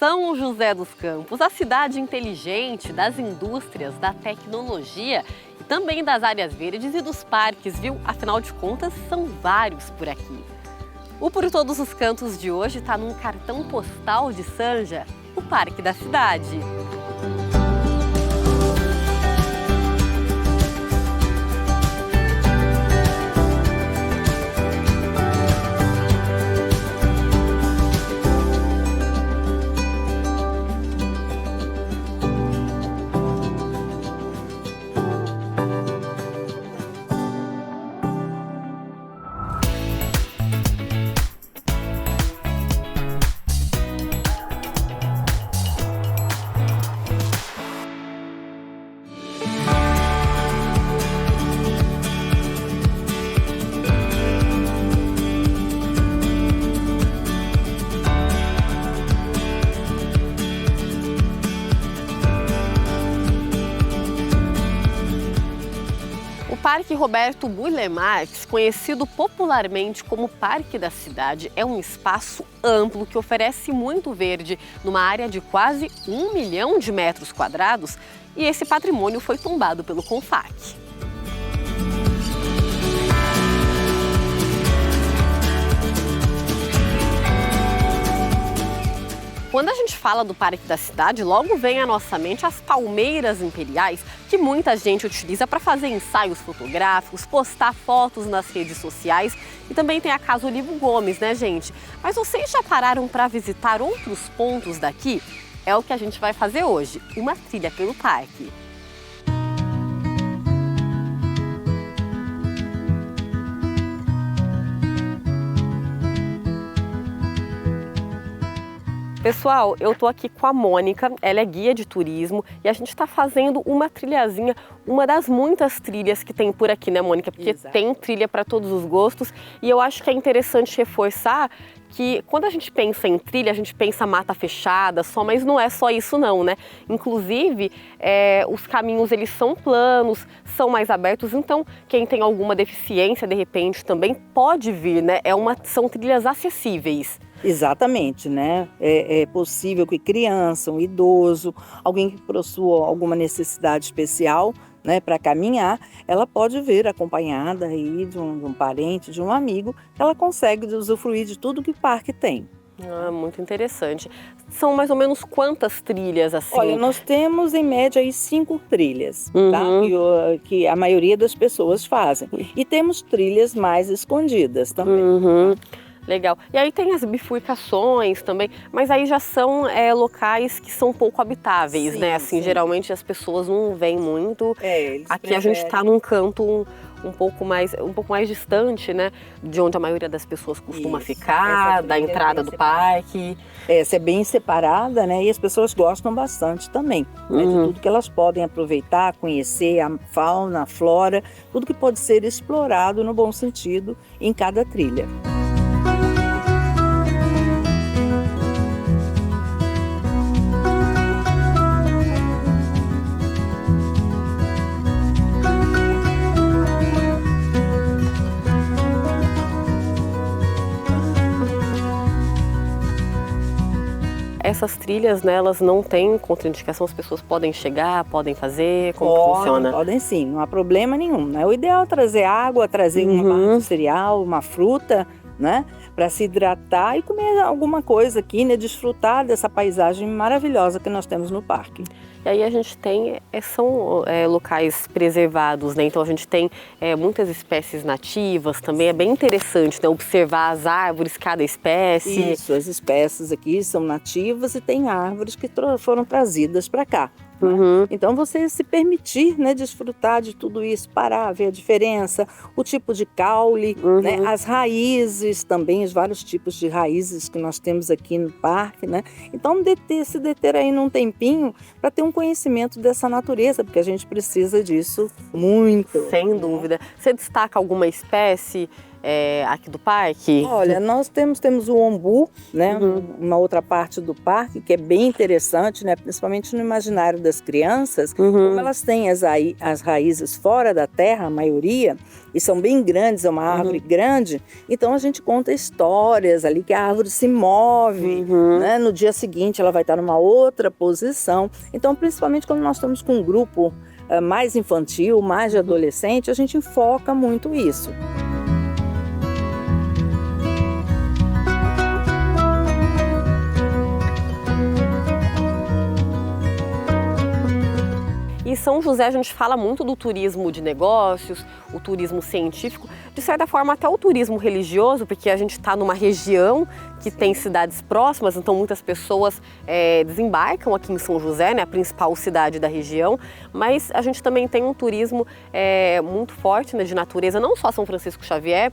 São José dos Campos, a cidade inteligente das indústrias, da tecnologia e também das áreas verdes e dos parques, viu? Afinal de contas, são vários por aqui. O Por Todos os Cantos de hoje está num cartão postal de Sanja, o Parque da Cidade. O Parque Roberto Burle Marx, conhecido popularmente como Parque da Cidade, é um espaço amplo que oferece muito verde numa área de quase 1 milhão de metros quadrados, e esse patrimônio foi tombado pelo CONFAC. Quando a gente fala do Parque da Cidade, logo vem à nossa mente as palmeiras imperiais, que muita gente utiliza para fazer ensaios fotográficos, postar fotos nas redes sociais, e também tem a Casa Olivo Gomes, né, gente? Mas vocês já pararam para visitar outros pontos daqui? É o que a gente vai fazer hoje, uma trilha pelo parque. Pessoal, eu tô aqui com a Mônica, ela é guia de turismo e a gente está fazendo uma trilhazinha, uma das muitas trilhas que tem por aqui, né, Mônica? Porque Exato. Tem trilha para todos os gostos e eu acho que é interessante reforçar que quando a gente pensa em trilha, a gente pensa mata fechada só, mas não é só isso não, né? Inclusive, os caminhos eles são planos, são mais abertos, então quem tem alguma deficiência, de repente, também pode vir, né? São trilhas acessíveis. Exatamente, né? É possível que criança, um idoso, alguém que possua alguma necessidade especial, né, para caminhar, ela pode vir acompanhada aí de um parente, de um amigo, ela consegue usufruir de tudo que o parque tem. Muito interessante. São mais ou menos quantas trilhas assim? Olha, nós temos em média aí 5 trilhas, tá? Que a maioria das pessoas fazem. E temos trilhas mais escondidas também. Legal. E aí tem as bifurcações também, mas aí já são locais que são pouco habitáveis, né? Assim, sim. Geralmente as pessoas não vêm muito. Aqui preferem. A gente está num canto um pouco mais distante, né? De onde a maioria das pessoas costuma ficar, da entrada do parque. Essa é bem separada, né? E as pessoas gostam bastante também, né? De tudo que elas podem aproveitar, conhecer a fauna, a flora, tudo que pode ser explorado no bom sentido em cada trilha. Essas trilhas, né, elas não têm contraindicação, as pessoas podem chegar, podem fazer, como funciona? Podem sim, não há problema nenhum, né? O ideal é trazer água, trazer uma barra de cereal, uma fruta, né? Para se hidratar e comer alguma coisa aqui, né? Desfrutar dessa paisagem maravilhosa que nós temos no parque. E aí a gente tem, são locais preservados, né? Então a gente tem muitas espécies nativas também, é bem interessante, né? Observar as árvores, cada espécie. Isso, as espécies aqui são nativas e tem árvores que foram trazidas para cá. Então você se permitir, né, desfrutar de tudo isso, parar, ver a diferença, o tipo de caule, né, as raízes também, os vários tipos de raízes que nós temos aqui no parque, né? Então se deter aí num tempinho para ter um conhecimento dessa natureza, porque a gente precisa disso muito. Sem dúvida. Você destaca alguma espécie aqui do parque? Olha, nós temos o ombu, né? Uma outra parte do parque que é bem interessante, né? Principalmente no imaginário das crianças, como elas têm as raízes fora da terra, a maioria, e são bem grandes, é uma árvore grande, então a gente conta histórias ali que a árvore se move, né? No dia seguinte ela vai estar numa outra posição. Então, principalmente quando nós estamos com um grupo mais infantil, mais de adolescente, a gente foca muito isso. Em São José a gente fala muito do turismo de negócios, o turismo científico, de certa forma até o turismo religioso, porque a gente está numa região que tem cidades próximas, então muitas pessoas desembarcam aqui em São José, né, a principal cidade da região, mas a gente também tem um turismo muito forte, né, de natureza, não só São Francisco Xavier.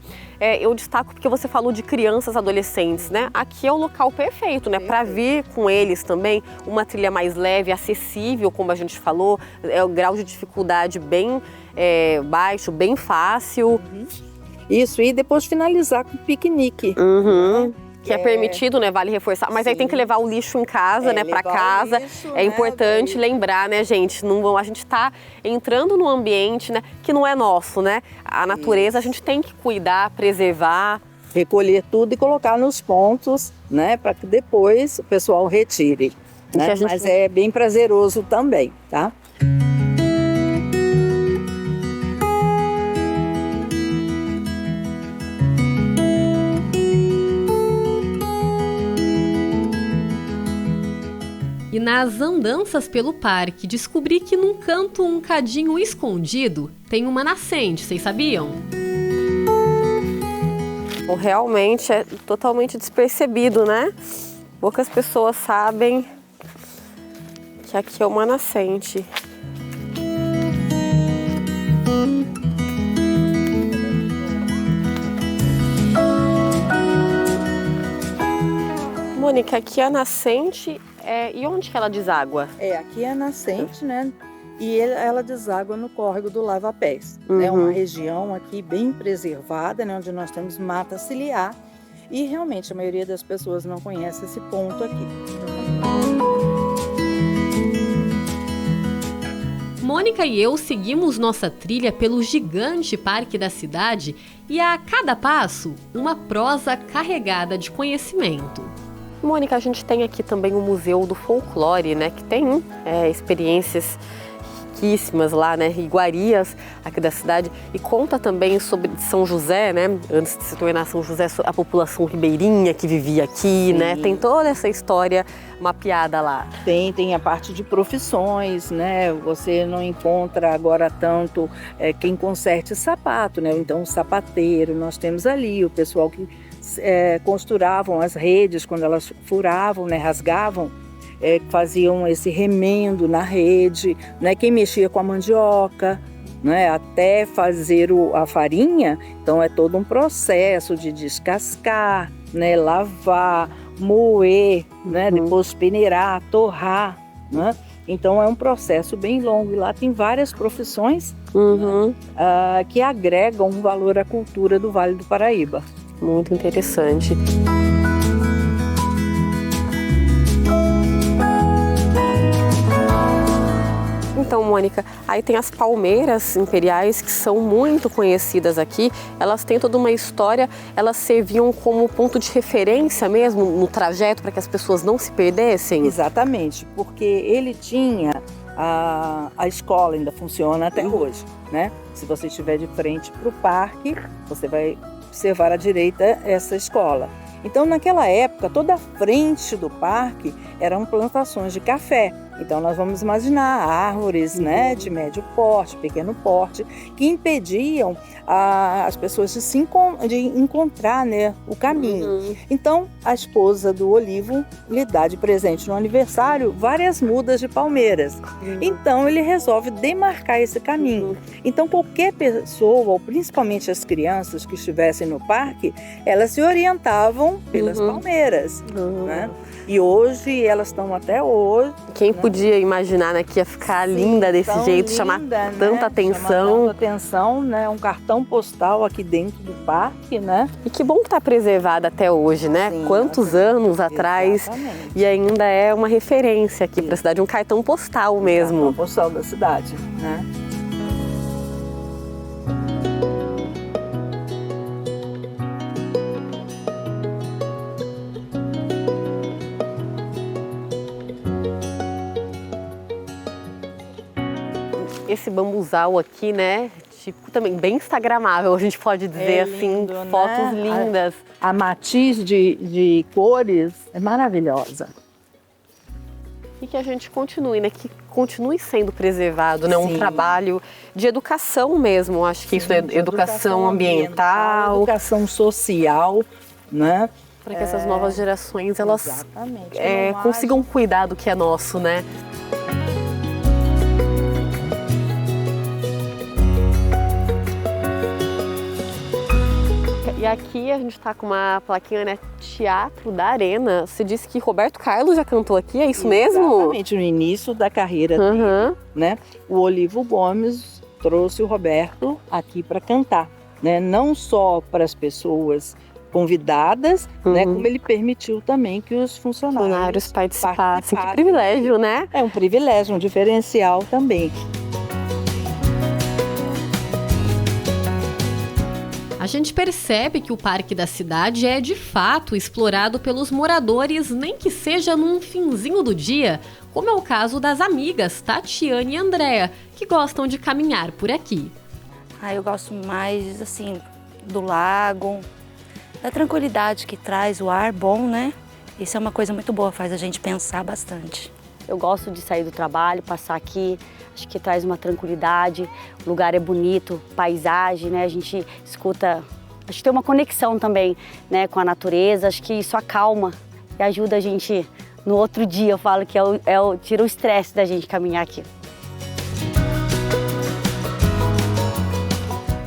Eu destaco porque você falou de crianças, adolescentes, né? Aqui é o local perfeito, né, para vir com eles também, uma trilha mais leve, acessível, como a gente falou, o grau de dificuldade bem baixo, bem fácil. Isso, e depois finalizar com piquenique. Que é permitido, né? Vale reforçar. Mas aí tem que levar o lixo em casa, né? Para casa. Lixo, é importante lembrar, né, gente? A gente tá entrando num ambiente, né, que não é nosso, né? A natureza a gente tem que cuidar, preservar. Recolher tudo e colocar nos pontos, né? Para que depois o pessoal retire. Né? Mas é bem prazeroso também, tá? E nas andanças pelo parque, descobri que num canto um cadinho escondido tem uma nascente, vocês sabiam? Realmente é totalmente despercebido, né? Poucas pessoas sabem que aqui é uma nascente. Mônica, aqui é a nascente, e onde que ela deságua? Aqui é a nascente, né? E ela deságua no córrego do Lava Pés. É uma região aqui bem preservada, né? Onde nós temos mata ciliar. E realmente a maioria das pessoas não conhece esse ponto aqui. Mônica e eu seguimos nossa trilha pelo gigante parque da cidade e a cada passo, uma prosa carregada de conhecimento. Mônica, a gente tem aqui também o Museu do Folclore, né, que tem experiências riquíssimas lá, né, iguarias aqui da cidade, e conta também sobre São José, né, antes de se tornar São José, a população ribeirinha que vivia aqui, né, tem toda essa história mapeada lá. Tem a parte de profissões, né, você não encontra agora tanto quem conserte sapato, né, então o sapateiro, nós temos ali o pessoal que costuravam as redes quando elas furavam, né, rasgavam, faziam esse remendo na rede, né, quem mexia com a mandioca, né, até fazer a farinha, então é todo um processo de descascar, né, lavar, moer, né, depois peneirar, torrar, né? Então é um processo bem longo e lá tem várias profissões que agregam um valor à cultura do Vale do Paraíba. Muito interessante. Então, Mônica, aí tem as palmeiras imperiais que são muito conhecidas aqui. Elas têm toda uma história, elas serviam como ponto de referência mesmo no trajeto para que as pessoas não se perdessem? Exatamente, porque ele tinha a escola, ainda funciona até hoje, né? Se você estiver de frente para o parque, você vai observar à direita essa escola. Então, naquela época, toda a frente do parque eram plantações de café. Então, nós vamos imaginar árvores, né, de médio porte, pequeno porte, que impediam as pessoas de encontrar, né, o caminho. Então, a esposa do Olivo lhe dá de presente no aniversário várias mudas de palmeiras. Então, ele resolve demarcar esse caminho. Então, qualquer pessoa, ou principalmente as crianças que estivessem no parque, elas se orientavam pelas palmeiras, né? E hoje elas estão até hoje. Quem podia imaginar, né, que ia ficar linda desse jeito, linda, chamar né? tanta atenção. Chamar tanta atenção, né? Um cartão postal aqui dentro do parque, né? E que bom que está preservada até hoje, né? Sim, quantos anos atrás. Exatamente. E ainda é uma referência aqui para a cidade, um cartão postal mesmo. Cartão postal da cidade, né? Esse bambuzal aqui, né? Tipo, também bem instagramável, a gente pode dizer lindo, assim, né? fotos lindas. A matiz de cores é maravilhosa. E que a gente continue, né? Que continue sendo preservado, né? Um Sim. trabalho de educação mesmo, acho que isso é educação ambiental. Educação social, né? Para que essas novas gerações, elas Exatamente. consigam cuidar do que é nosso, né? E aqui a gente está com uma plaquinha, né? Teatro da Arena. Você disse que Roberto Carlos já cantou aqui, é isso mesmo? Exatamente, no início da carreira dele, né? O Olivo Gomes trouxe o Roberto aqui para cantar, né? Não só para as pessoas convidadas, né? Como ele permitiu também que os funcionários participassem. Que privilégio, né? É um privilégio, um diferencial também. A gente percebe que o Parque da Cidade é, de fato, explorado pelos moradores, nem que seja num finzinho do dia, como é o caso das amigas Tatiane e Andréa, que gostam de caminhar por aqui. Eu gosto mais, assim, do lago, da tranquilidade que traz, o ar bom, né? Isso é uma coisa muito boa, faz a gente pensar bastante. Eu gosto de sair do trabalho, passar aqui, acho que traz uma tranquilidade, o lugar é bonito, paisagem, né? A gente escuta, acho que tem uma conexão também, né, com a natureza, acho que isso acalma e ajuda a gente no outro dia, eu falo que tira o estresse da gente caminhar aqui.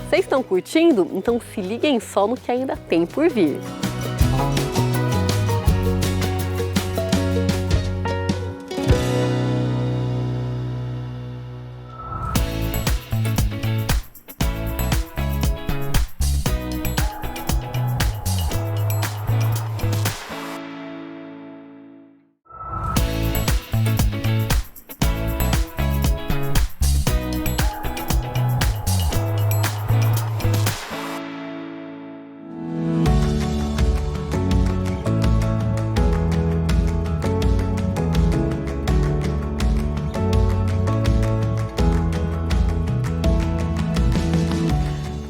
Vocês estão curtindo? Então se liguem só no que ainda tem por vir.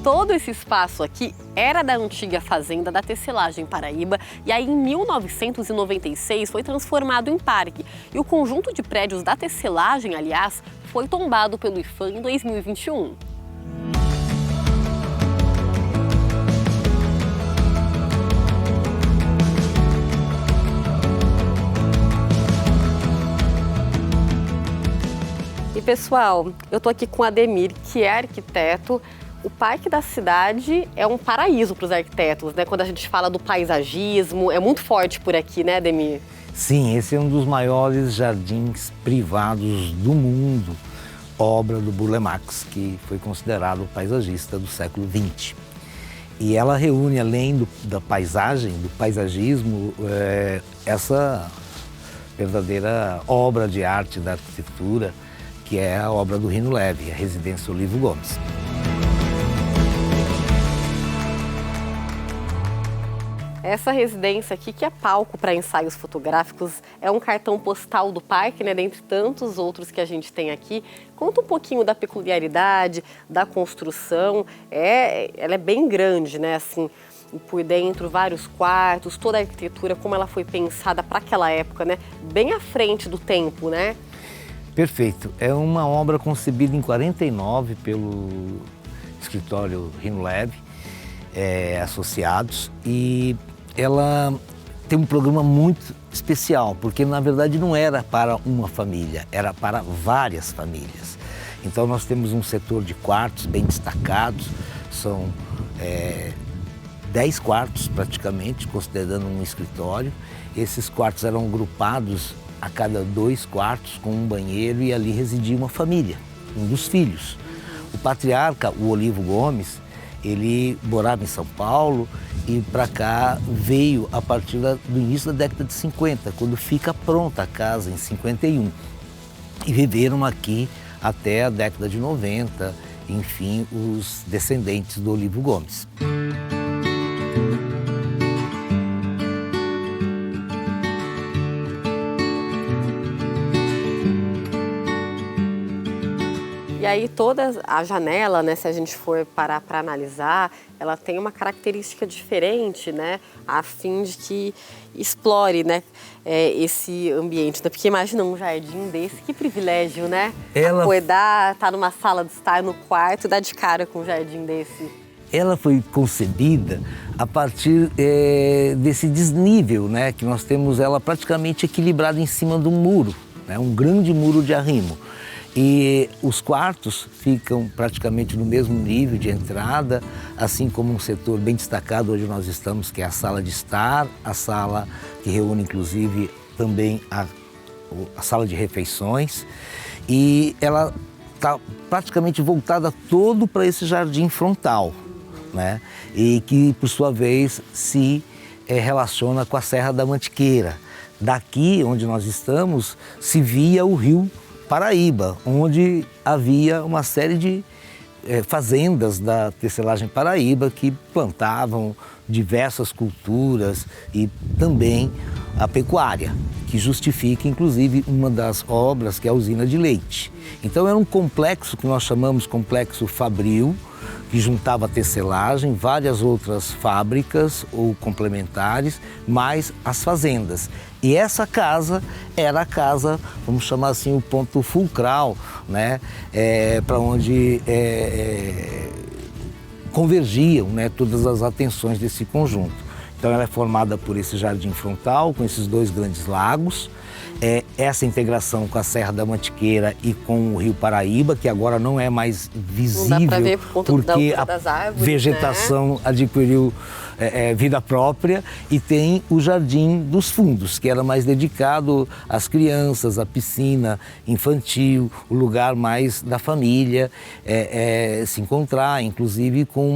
Todo esse espaço aqui era da antiga fazenda da Tecelagem Paraíba e aí em 1996 foi transformado em parque. E o conjunto de prédios da tecelagem, aliás, foi tombado pelo IPHAN em 2021. E pessoal, eu tô aqui com o Ademir, que é arquiteto. O Parque da Cidade é um paraíso para os arquitetos, né? Quando a gente fala do paisagismo, é muito forte por aqui, né, Ademir? Sim, esse é um dos maiores jardins privados do mundo, obra do Burle Marx, que foi considerado o paisagista do século XX. E ela reúne, além da paisagem, do paisagismo, essa verdadeira obra de arte da arquitetura, que é a obra do Rino Leve, a Residência Olivo Gomes. Essa residência aqui, que é palco para ensaios fotográficos, é um cartão postal do parque, né, dentre tantos outros que a gente tem aqui. Conta um pouquinho da peculiaridade, da construção. Ela é bem grande, né, assim, por dentro, vários quartos, toda a arquitetura, como ela foi pensada para aquela época, né, bem à frente do tempo, né? Perfeito. É uma obra concebida em 49 pelo escritório Rino Leve, associados, e ela tem um programa muito especial, porque na verdade não era para uma família, era para várias famílias. Então nós temos um setor de quartos bem destacados, são 10 quartos praticamente, considerando um escritório. Esses quartos eram agrupados a cada 2 quartos com um banheiro e ali residia uma família, um dos filhos. O patriarca, o Olivo Gomes, ele morava em São Paulo e para cá veio a partir do início da década de 50, quando fica pronta a casa em 51. E viveram aqui até a década de 90, enfim, os descendentes do Olivo Gomes. E aí toda a janela, né, se a gente for parar para analisar, ela tem uma característica diferente, né, a fim de que explore, né, esse ambiente. Né? Porque imagina um jardim desse, que privilégio, né? Acordar, estar numa sala de estar no quarto e dar de cara com um jardim desse. Ela foi concebida a partir desse desnível, né, que nós temos ela praticamente equilibrada em cima de um muro, né, um grande muro de arrimo. E os quartos ficam praticamente no mesmo nível de entrada, assim como um setor bem destacado onde nós estamos, que é a sala de estar, a sala que reúne inclusive também a sala de refeições. E ela está praticamente voltada todo para esse jardim frontal, né? E que por sua vez se relaciona com a Serra da Mantiqueira. Daqui onde nós estamos se via o rio Paraíba, onde havia uma série de fazendas da tecelagem Paraíba que plantavam diversas culturas e também a pecuária, que justifica inclusive uma das obras que é a usina de leite. Então era um complexo que nós chamamos complexo fabril, que juntava a tecelagem, várias outras fábricas ou complementares, mais as fazendas. E essa casa era a casa, vamos chamar assim, o ponto fulcral, né, para onde convergiam, né, todas as atenções desse conjunto. Então ela é formada por esse jardim frontal, com esses 2 grandes lagos, essa integração com a Serra da Mantiqueira e com o rio Paraíba, que agora não é mais visível, não dá pra ver por conta porque das árvores, a vegetação, né, adquiriu vida própria, e tem o Jardim dos Fundos, que era mais dedicado às crianças, à piscina infantil, o lugar mais da família se encontrar, inclusive com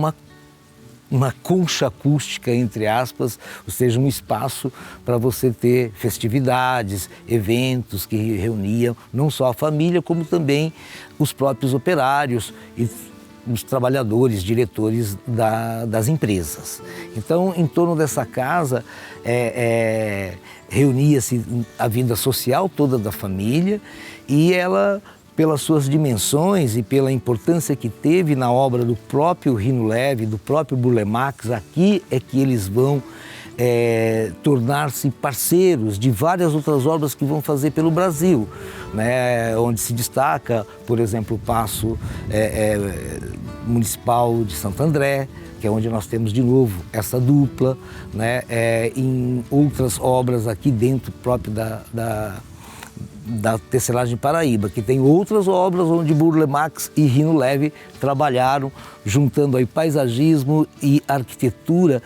uma concha acústica, entre aspas, ou seja, um espaço para você ter festividades, eventos que reuniam não só a família, como também os próprios operários e os trabalhadores, diretores das empresas. Então, em torno dessa casa, reunia-se a vida social toda da família, e ela, pelas suas dimensões e pela importância que teve na obra do próprio Rino Leve, do próprio Burle Marx, aqui é que eles vão tornar-se parceiros de várias outras obras que vão fazer pelo Brasil, né? Onde se destaca, por exemplo, o Paço Municipal de Santo André, que é onde nós temos de novo essa dupla, né? Em outras obras aqui dentro próprio da tecelagem Paraíba, que tem outras obras onde Burle Marx e Rino Leve trabalharam, juntando aí paisagismo e arquitetura.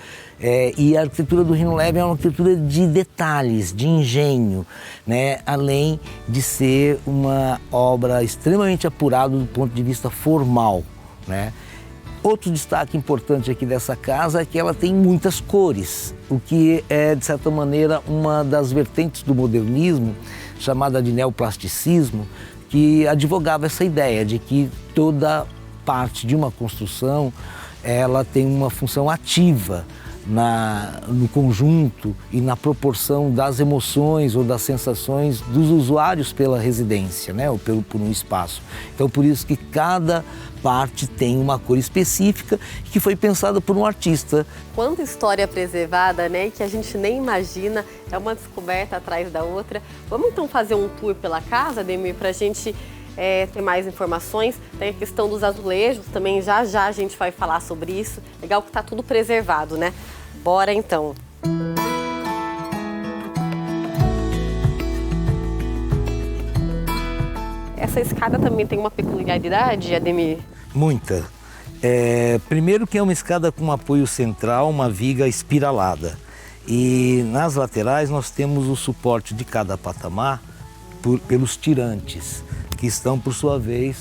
E a arquitetura do Rino Leve é uma arquitetura de detalhes, de engenho, né? Além de ser uma obra extremamente apurada do ponto de vista formal, né? Outro destaque importante aqui dessa casa é que ela tem muitas cores, o que é, de certa maneira, uma das vertentes do modernismo, chamada de neoplasticismo, que advogava essa ideia de que toda parte de uma construção ela tem uma função ativa no conjunto e na proporção das emoções ou das sensações dos usuários pela residência, né, ou por um espaço. Então, por isso que cada parte tem uma cor específica que foi pensada por um artista. Quanta história preservada, né, que a gente nem imagina, é uma descoberta atrás da outra. Vamos então fazer um tour pela casa, Ademir, para a gente ter mais informações. Tem a questão dos azulejos também, já a gente vai falar sobre isso. Legal que está tudo preservado, né? Bora então! Essa escada também tem uma peculiaridade, Ademir? Muita. Primeiro que é uma escada com apoio central, uma viga espiralada. E nas laterais nós temos o suporte de cada patamar pelos tirantes, que estão, por sua vez,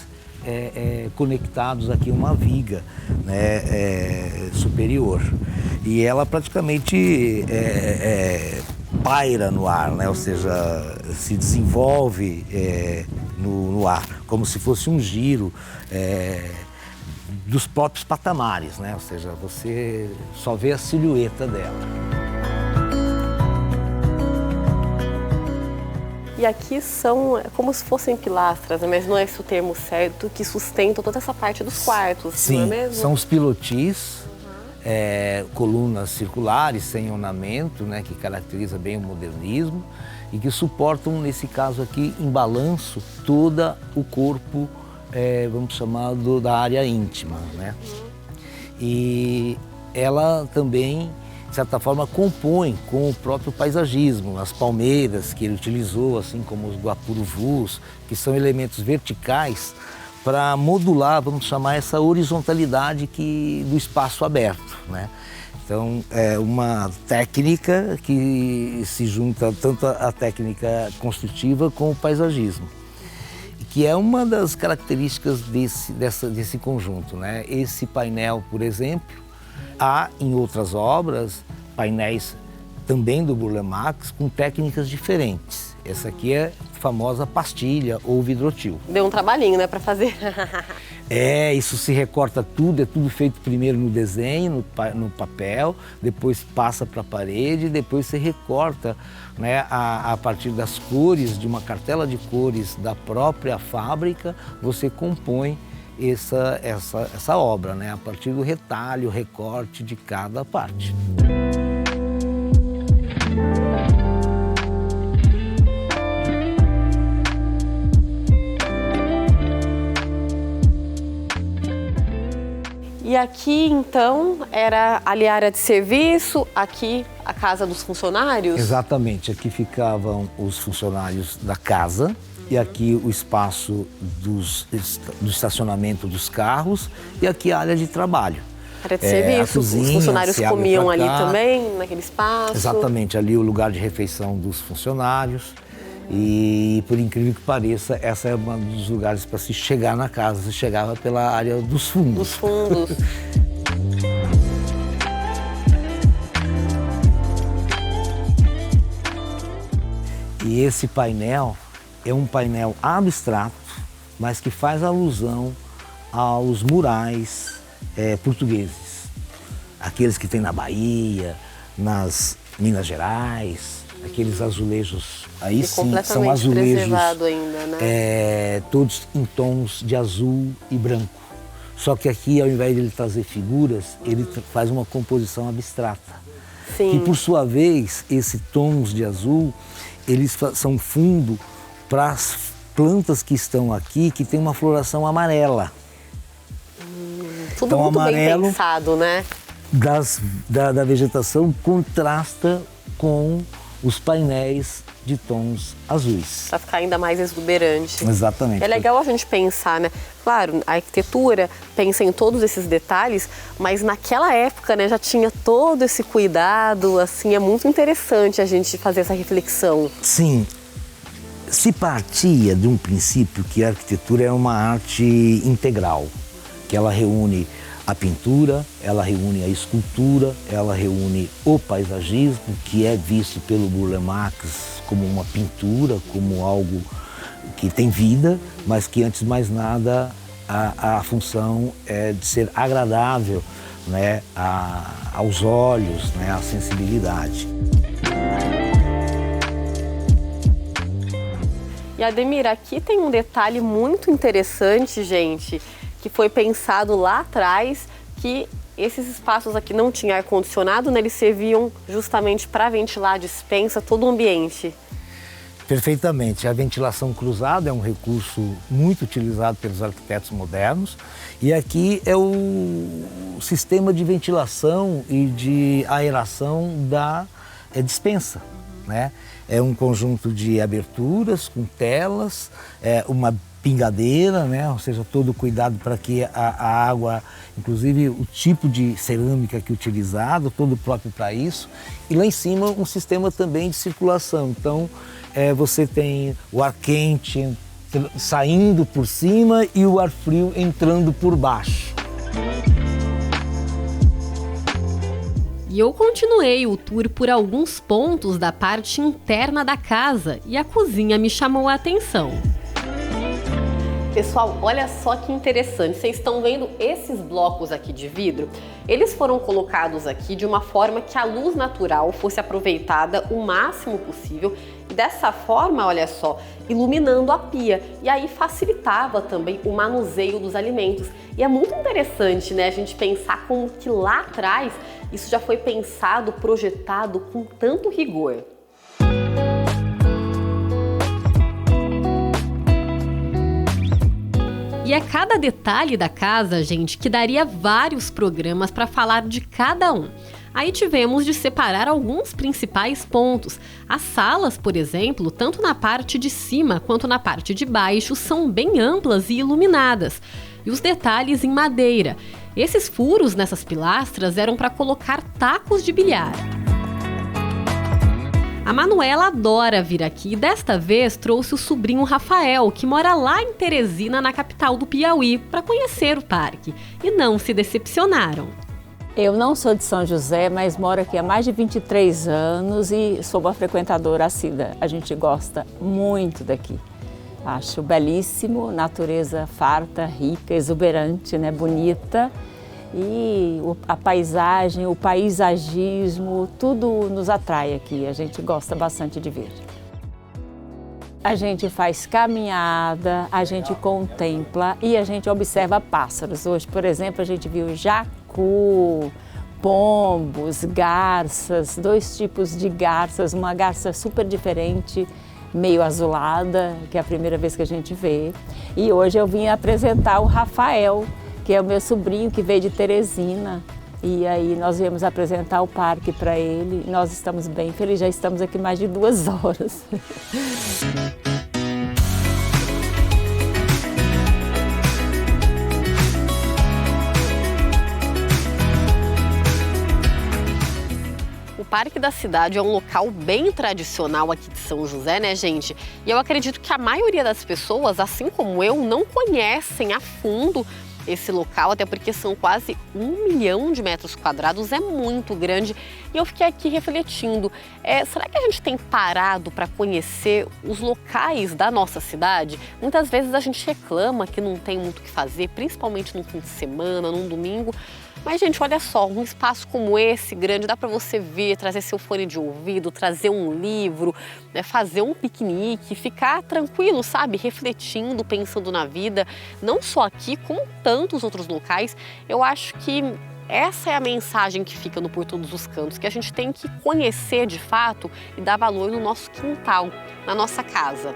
conectados aqui a uma viga, né, superior. E ela praticamente paira no ar, né, ou seja, se desenvolve no ar, como se fosse um giro dos próprios patamares, né, ou seja, você só vê a silhueta dela. E aqui são como se fossem pilastras, né? Mas não é esse o termo certo, que sustentam toda essa parte dos quartos, sim, não é mesmo? São os pilotis, colunas circulares sem ornamento, né, que caracteriza bem o modernismo e que suportam, nesse caso aqui, em balanço, todo o corpo, vamos chamar, da área íntima, né? E ela também, de certa forma, compõe com o próprio paisagismo, as palmeiras que ele utilizou, assim como os guapuruvus, que são elementos verticais para modular, vamos chamar, essa horizontalidade do espaço aberto, né? Então, é uma técnica que se junta tanto a técnica construtiva com o paisagismo, que é uma das características desse conjunto, né? Esse painel, por exemplo, há em outras obras painéis também do Burle Marx com técnicas diferentes. Essa aqui é a famosa pastilha ou vidrotil. Deu um trabalhinho, né, para fazer. Isso se recorta tudo, é tudo feito primeiro no desenho, no papel, depois passa para a parede, depois se recorta, né, a partir das cores, de uma cartela de cores da própria fábrica, você compõe essa obra, né, a partir do retalho, recorte de cada parte. E aqui, então, era ali a área de serviço, aqui a casa dos funcionários? Exatamente, aqui ficavam os funcionários da casa e aqui o espaço do estacionamento dos carros e aqui a área de trabalho. Área de serviço, cozinha, os funcionários comiam ali também, naquele espaço? Exatamente, ali o lugar de refeição dos funcionários. E, por incrível que pareça, essa é um dos lugares para se chegar na casa. Se chegava pela área dos fundos. Dos fundos. E esse painel é um painel abstrato, mas que faz alusão aos murais portugueses. Aqueles que tem na Bahia, nas Minas Gerais, aqueles azulejos, aí sim, são azulejos ainda, né? Todos em tons de azul e branco. Só que aqui, ao invés de ele trazer figuras, ele faz uma composição abstrata. Sim. E, por sua vez, esses tons de azul, eles são fundo para as plantas que estão aqui, que tem uma floração amarela. Tudo então, muito amarelo bem pensado, né? Da vegetação contrasta com os painéis de tons azuis. Para ficar ainda mais exuberante. Exatamente. É legal a gente pensar, né? Claro, a arquitetura pensa em todos esses detalhes, mas naquela época, né, já tinha todo esse cuidado, assim, é muito interessante a gente fazer essa reflexão. Sim. Se partia de um princípio que a arquitetura é uma arte integral, que ela reúne a pintura, ela reúne a escultura, ela reúne o paisagismo, que é visto pelo Burle Marx como uma pintura, como algo que tem vida, mas que, antes de mais nada, a função é de ser agradável, né, aos olhos, né, à sensibilidade. E, Ademir, aqui tem um detalhe muito interessante, gente, que foi pensado lá atrás, que esses espaços aqui não tinham ar-condicionado, né? Eles serviam justamente para ventilar a despensa, todo o ambiente. Perfeitamente. A ventilação cruzada é um recurso muito utilizado pelos arquitetos modernos e aqui é o sistema de ventilação e de aeração da despensa, né? é um conjunto de aberturas com telas, uma pingadeira, né? Ou seja, todo cuidado para que a água, inclusive o tipo de cerâmica que é utilizado, todo próprio para isso. E lá em cima um sistema também de circulação. Então você tem o ar quente saindo por cima e o ar frio entrando por baixo. E eu continuei o tour por alguns pontos da parte interna da casa e a cozinha me chamou a atenção. Pessoal, olha só que interessante, vocês estão vendo esses blocos aqui de vidro? Eles foram colocados aqui de uma forma que a luz natural fosse aproveitada o máximo possível e dessa forma, olha só, iluminando a pia. E aí facilitava também o manuseio dos alimentos. E é muito interessante, né, a gente pensar como que lá atrás isso já foi pensado, projetado com tanto rigor. E é cada detalhe da casa, gente, que daria vários programas para falar de cada um. Aí tivemos de separar alguns principais pontos. As salas, por exemplo, tanto na parte de cima quanto na parte de baixo, são bem amplas e iluminadas. E os detalhes em madeira. Esses furos nessas pilastras eram para colocar tacos de bilhar. A Manuela adora vir aqui e desta vez trouxe o sobrinho Rafael, que mora lá em Teresina, na capital do Piauí, para conhecer o parque. E não se decepcionaram. Eu não sou de São José, mas moro aqui há mais de 23 anos e sou uma frequentadora assídua. A gente gosta muito daqui. Acho belíssimo, natureza farta, rica, exuberante, né? Bonita. E a paisagem, o paisagismo, tudo nos atrai aqui. A gente gosta bastante de ver. A gente faz caminhada, a gente contempla e a gente observa pássaros. Hoje, por exemplo, a gente viu jacu, pombos, garças, 2 tipos de garças, uma garça super diferente, meio azulada, que é a primeira vez que a gente vê. E hoje eu vim apresentar o Rafael, que é o meu sobrinho que veio de Teresina. E aí nós viemos apresentar o parque para ele. Nós estamos bem felizes, já estamos aqui mais de 2 horas. O Parque da Cidade é um local bem tradicional aqui de São José, né, gente? E eu acredito que a maioria das pessoas, assim como eu, não conhecem a fundo esse local, até porque são quase 1 milhão de metros quadrados, é muito grande. E eu fiquei aqui refletindo, será que a gente tem parado para conhecer os locais da nossa cidade? Muitas vezes a gente reclama que não tem muito o que fazer, principalmente no fim de semana, num domingo. Mas, gente, olha só, um espaço como esse, grande, dá para você vir, trazer seu fone de ouvido, trazer um livro, né, fazer um piquenique, ficar tranquilo, sabe? Refletindo, pensando na vida, não só aqui, como tantos outros locais. Eu acho que essa é a mensagem que fica no Por Todos os Cantos, que a gente tem que conhecer de fato e dar valor no nosso quintal, na nossa casa.